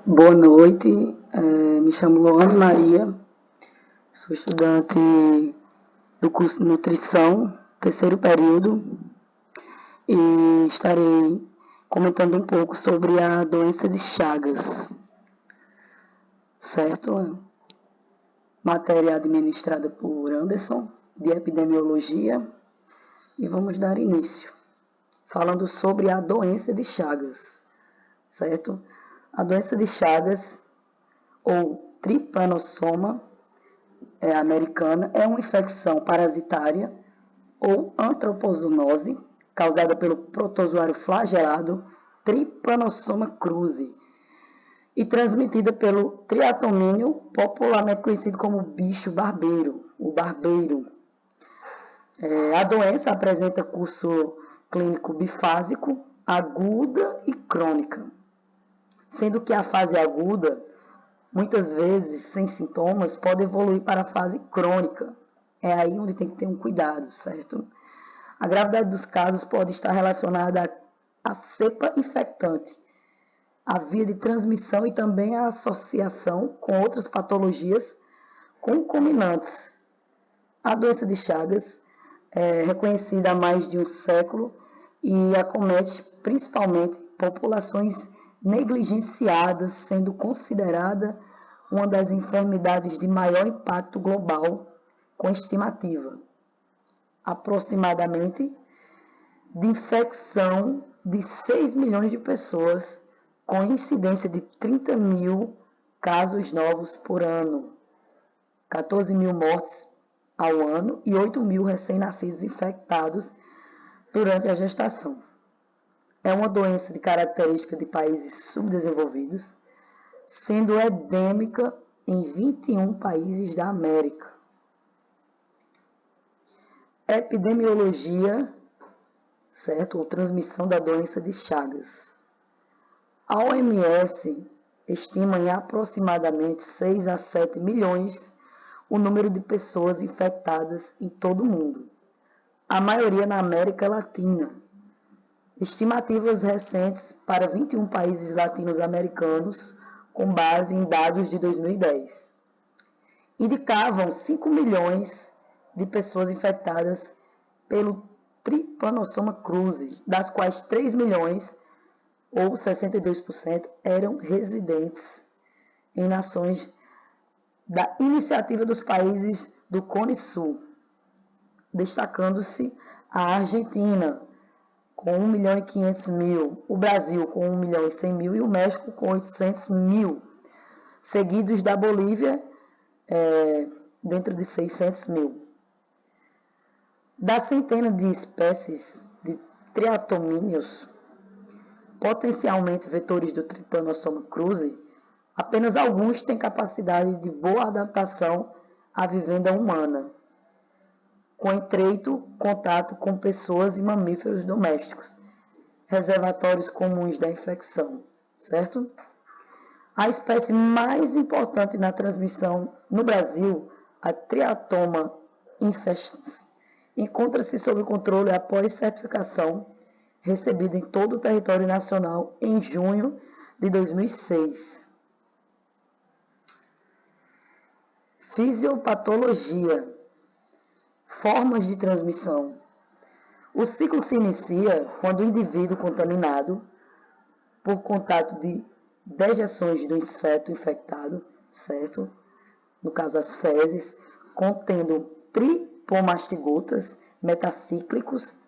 Boa noite, me chamo Loane Maria, sou estudante do curso de Nutrição, terceiro período, e estarei comentando um pouco sobre a doença de Chagas, certo? Matéria administrada por Anderson, de Epidemiologia, e vamos dar início, falando sobre a doença de Chagas, certo? A doença de Chagas, ou tripanossoma americana, é uma infecção parasitária ou antropozoonose causada pelo protozoário flagelado Trypanosoma cruzi e transmitida pelo triatomínio, popularmente conhecido como bicho barbeiro, o barbeiro. A doença apresenta curso clínico bifásico, aguda e crônica, sendo que a fase aguda, muitas vezes sem sintomas, pode evoluir para a fase crônica. É aí onde tem que ter um cuidado, certo? A gravidade dos casos pode estar relacionada à cepa infectante, à via de transmissão e também à associação com outras patologias concomitantes. A doença de Chagas é reconhecida há mais de um século e acomete principalmente populações negligenciadas, sendo considerada uma das enfermidades de maior impacto global, com estimativa aproximadamente de infecção de 6 milhões de pessoas, com incidência de 30 mil casos novos por ano, 14 mil mortes ao ano e 8 mil recém-nascidos infectados durante a gestação. É uma doença de característica de países subdesenvolvidos, sendo endêmica em 21 países da América. Epidemiologia, certo? Ou transmissão da doença de Chagas. A OMS estima em aproximadamente 6 a 7 milhões o número de pessoas infectadas em todo o mundo, a maioria na América Latina. Estimativas recentes para 21 países latino-americanos, com base em dados de 2010, indicavam 5 milhões de pessoas infectadas pelo Trypanosoma cruzi, das quais 3 milhões, ou 62%, eram residentes em nações da iniciativa dos países do Cone Sul, destacando-se a Argentina, com 1 milhão e 500 mil, o Brasil com 1 milhão e 100 mil e o México com 800 mil, seguidos da Bolívia, dentro de 600 mil. Da centena de espécies de triatomíneos, potencialmente vetores do Trypanosoma cruzi, apenas alguns têm capacidade de boa adaptação à vivenda humana, com estreito contato com pessoas e mamíferos domésticos, reservatórios comuns da infecção, certo? A espécie mais importante na transmissão no Brasil, a Triatoma infestans, encontra-se sob controle após certificação recebida em todo o território nacional em junho de 2006. Fisiopatologia. Formas de transmissão. O ciclo se inicia quando o indivíduo contaminado, por contato de dejeções do inseto infectado, certo? No caso as fezes, contendo tripomastigotas metacíclicos,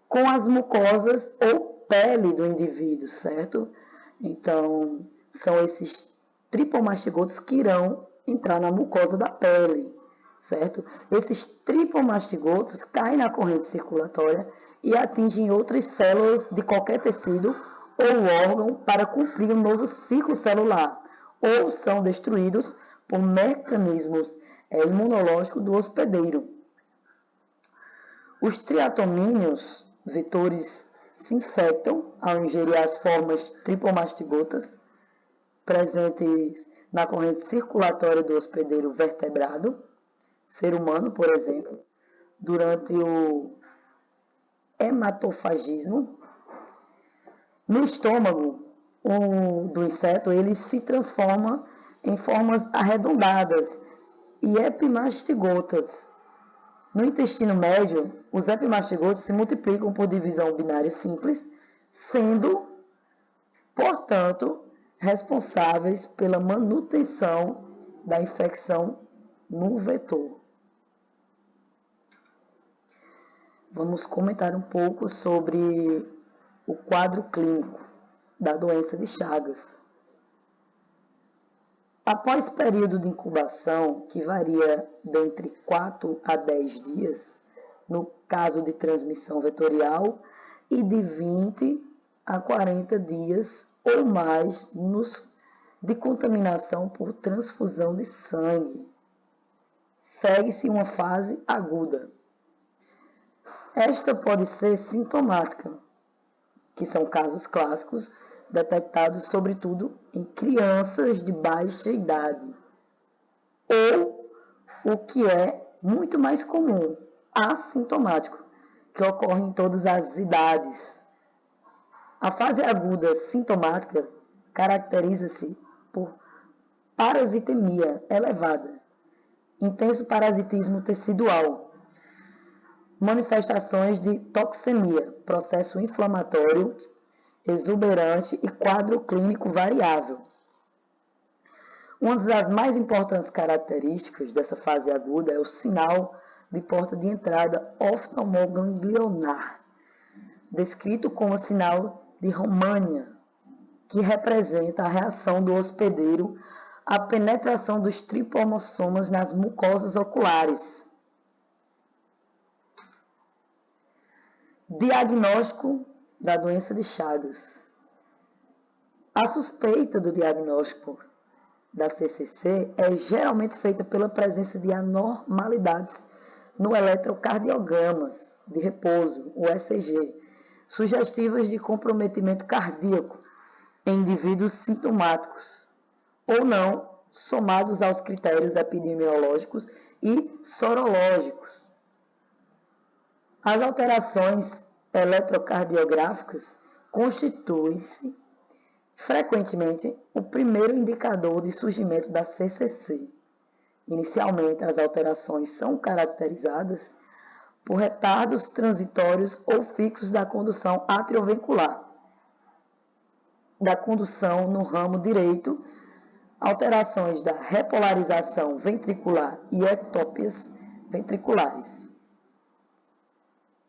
com as mucosas ou pele do indivíduo, certo? Então, são esses tripomastigotas que irão entrar na mucosa da pele, certo? Esses tripomastigotos caem na corrente circulatória e atingem outras células de qualquer tecido ou órgão para cumprir um novo ciclo celular, ou são destruídos por mecanismos imunológicos do hospedeiro. Os triatomíneos, vetores, se infectam ao ingerir as formas tripomastigotas presentes na corrente circulatória do hospedeiro vertebrado, ser humano, por exemplo, durante o hematofagismo. No estômago do inseto, ele se transforma em formas arredondadas e epimastigotas. No intestino médio, os epimastigotos se multiplicam por divisão binária simples, sendo, portanto, responsáveis pela manutenção da infecção no vetor. Vamos comentar um pouco sobre o quadro clínico da doença de Chagas. Após período de incubação, que varia dentre 4 a 10 dias, no caso de transmissão vetorial, e de 20 a 40 dias ou mais de contaminação por transfusão de sangue, segue-se uma fase aguda. Esta pode ser sintomática, que são casos clássicos detectados sobretudo em crianças de baixa idade, ou, o que é muito mais comum, assintomático, que ocorre em todas as idades. A fase aguda sintomática caracteriza-se por parasitemia elevada, intenso parasitismo tecidual, manifestações de toxemia, processo inflamatório exuberante e quadro clínico variável. Uma das mais importantes características dessa fase aguda é o sinal de porta de entrada oftalmoganglionar, descrito como sinal de România, que representa a reação do hospedeiro à penetração dos triponossomas nas mucosas oculares. Diagnóstico da doença de Chagas. A suspeita do diagnóstico da CCC é geralmente feita pela presença de anormalidades no eletrocardiogramas de repouso, o ECG, sugestivas de comprometimento cardíaco em indivíduos sintomáticos, ou não, somados aos critérios epidemiológicos e sorológicos. As alterações eletrocardiográficas constituem-se frequentemente o primeiro indicador de surgimento da CCC. Inicialmente, as alterações são caracterizadas por retardos transitórios ou fixos da condução atrioventricular, da condução no ramo direito, alterações da repolarização ventricular e ectópias ventriculares.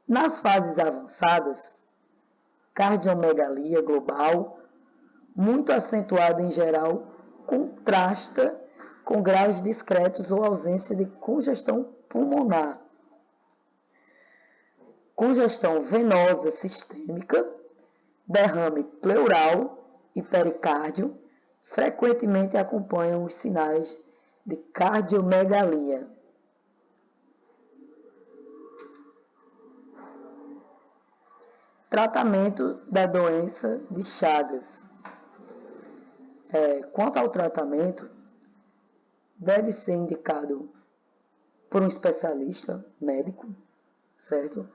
Nas fases avançadas, cardiomegalia global, muito acentuada em geral, contrasta com graus discretos ou ausência de congestão pulmonar, congestão venosa sistêmica, derrame pleural e pericárdio, frequentemente acompanham os sinais de cardiomegalia. Tratamento da doença de Chagas. Quanto ao tratamento, deve ser indicado por um especialista médico, certo?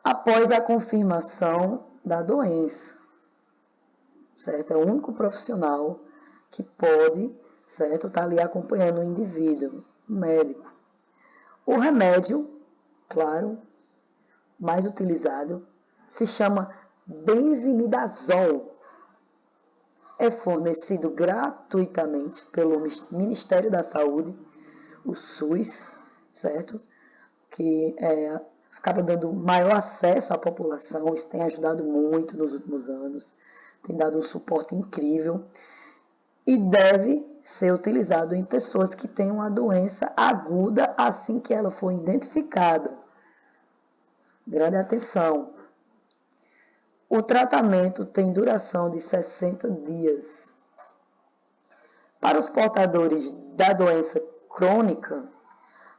Após a confirmação da doença, certo? É o único profissional que pode, certo, estar ali acompanhando o indivíduo, o médico. O remédio, claro, mais utilizado, se chama benzimidazol. É fornecido gratuitamente pelo Ministério da Saúde, o SUS, certo? Que acaba dando maior acesso à população. Isso tem ajudado muito nos últimos anos, tem dado um suporte incrível e deve ser utilizado em pessoas que têm uma doença aguda assim que ela for identificada. Grande atenção. O tratamento tem duração de 60 dias. Para os portadores da doença crônica,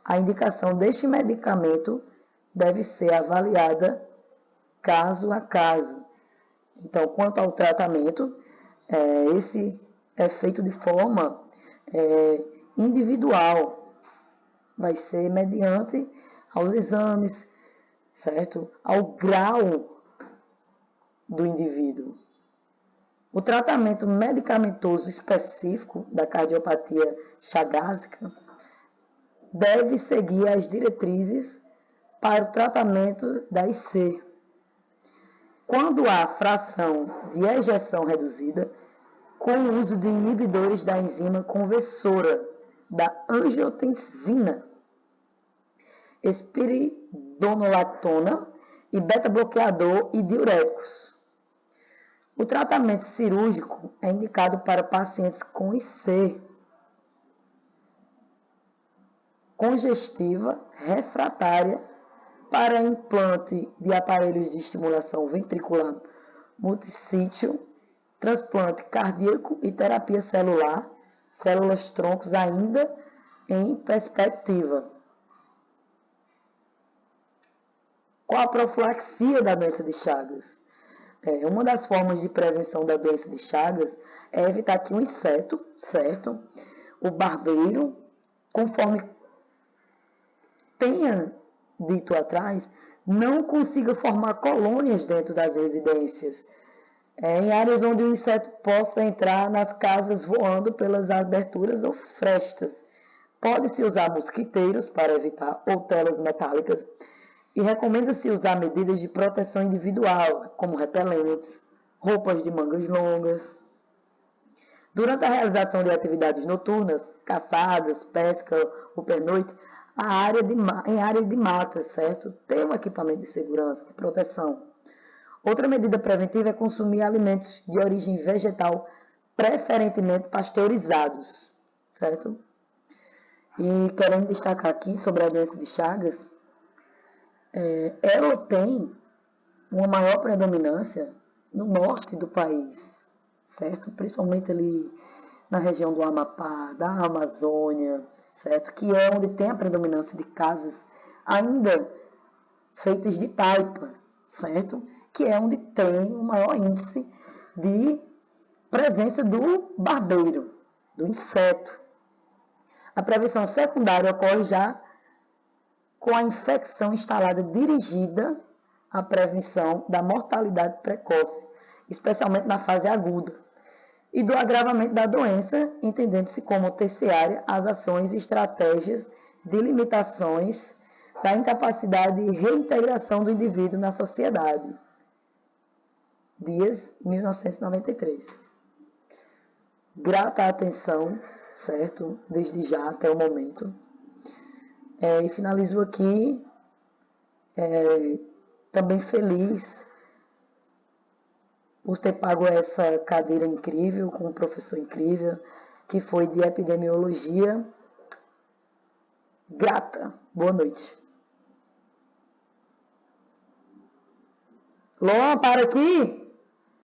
a indicação deste medicamento deve ser avaliada caso a caso. Então, quanto ao tratamento, esse é feito de forma individual. Vai ser mediante aos exames certo? Ao grau do indivíduo. O tratamento medicamentoso específico da cardiopatia chagásica deve seguir as diretrizes para o tratamento da IC. Quando há fração de ejeção reduzida, com o uso de inibidores da enzima conversora da angiotensina, espiridonolactona e beta-bloqueador e diuréticos. O tratamento cirúrgico é indicado para pacientes com IC congestiva refratária para implante de aparelhos de estimulação ventricular multissítio, transplante cardíaco e terapia celular, células troncos ainda em perspectiva. Qual a profilaxia da doença de Chagas? Uma das formas de prevenção da doença de Chagas é evitar que um inseto, certo? O barbeiro, conforme tenha dito atrás, não consiga formar colônias dentro das residências. Em áreas onde o inseto possa entrar nas casas voando pelas aberturas ou frestas. Pode-se usar mosquiteiros para evitar ou telas metálicas e recomenda-se usar medidas de proteção individual, como repelentes, roupas de mangas longas. Durante a realização de atividades noturnas, caçadas, pesca ou pernoite, em área de mata, certo? Ter um equipamento de segurança, de proteção. Outra medida preventiva é consumir alimentos de origem vegetal, preferentemente pasteurizados, certo? E querendo destacar aqui sobre a doença de Chagas, ela tem uma maior predominância no norte do país, certo? Principalmente ali na região do Amapá, da Amazônia, certo? Que é onde tem a predominância de casas ainda feitas de taipa, certo? Que é onde tem o maior índice de presença do barbeiro, do inseto. A prevenção secundária ocorre já com a infecção instalada dirigida à prevenção da mortalidade precoce, especialmente na fase aguda, e do agravamento da doença, entendendo-se como terciária as ações e estratégias de limitações da incapacidade de reintegração do indivíduo na sociedade. Dias 1993. Grata a atenção, certo? Desde já até o momento. E finalizo aqui também feliz por ter pago essa cadeira incrível com um professor incrível que foi de epidemiologia. Grata. Boa noite. Luan, para aqui!